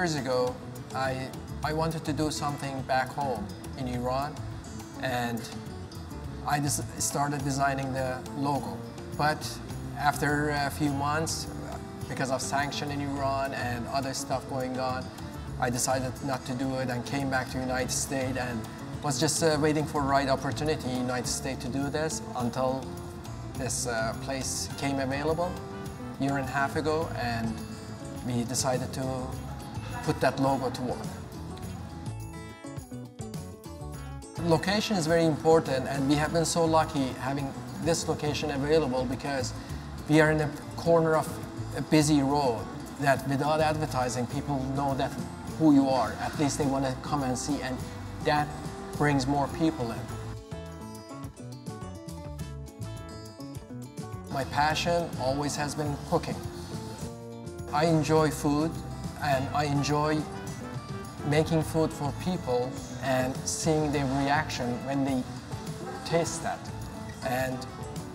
years ago, I wanted to do something back home in Iran, and I just started designing the logo. But after a few months, because of sanction in Iran and other stuff going on, I decided not to do it and came back to the United States and was just waiting for the right opportunity in the United States to do this until this place came available a year and a half ago, and we decided to put that logo to work. Location is very important, and we have been so lucky having this location available because we are in a corner of a busy road that without advertising, people know that who you are. At least they want to come and see, and that brings more people in. My passion always has been cooking. I enjoy food, and I enjoy making food for people and seeing their reaction when they taste that. And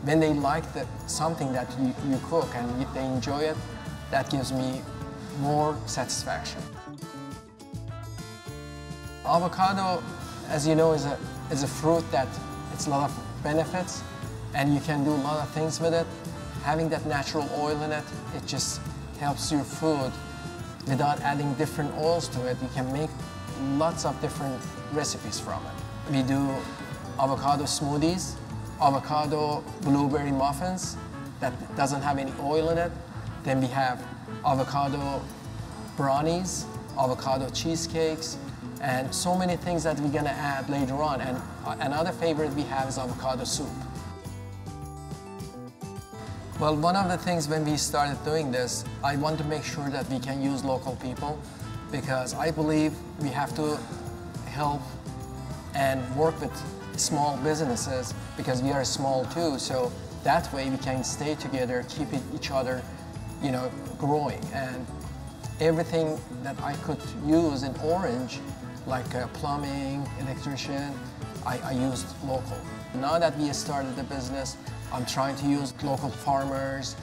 when they like something that you cook and they enjoy it, that gives me more satisfaction. Avocado, as you know, is a fruit that it's a lot of benefits, and you can do a lot of things with it. Having that natural oil in it, it just helps your food. Without adding different oils to it, you can make lots of different recipes from it. We do avocado smoothies, avocado blueberry muffins that doesn't have any oil in it. Then we have avocado brownies, avocado cheesecakes, and so many things that we're gonna add later on. And another favorite we have is avocado soup. Well, one of the things when we started doing this, I want to make sure that we can use local people, because I believe we have to help and work with small businesses because we are small too. So that way we can stay together, keep each other, growing. And everything that I could use in Orange, like plumbing, electrician, I used local. Now that we started the business, I'm trying to use local farmers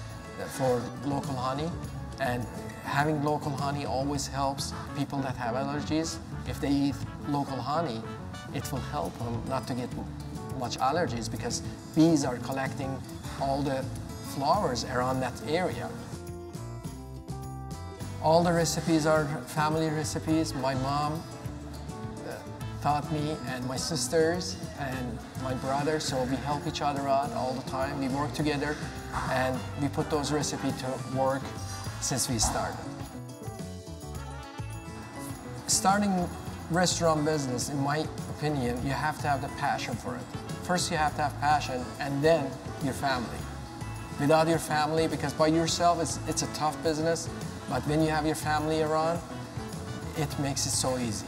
for local honey, and having local honey always helps people that have allergies. If they eat local honey, it will help them not to get much allergies because bees are collecting all the flowers around that area. All the recipes are family recipes. My mom taught me, and my sisters and my brother, so we help each other out all the time. We work together, and we put those recipes to work since we started. Starting restaurant business, in my opinion, you have to have the passion for it. First you have to have passion, and then your family. Without your family, because by yourself it's a tough business, but when you have your family around, it makes it so easy.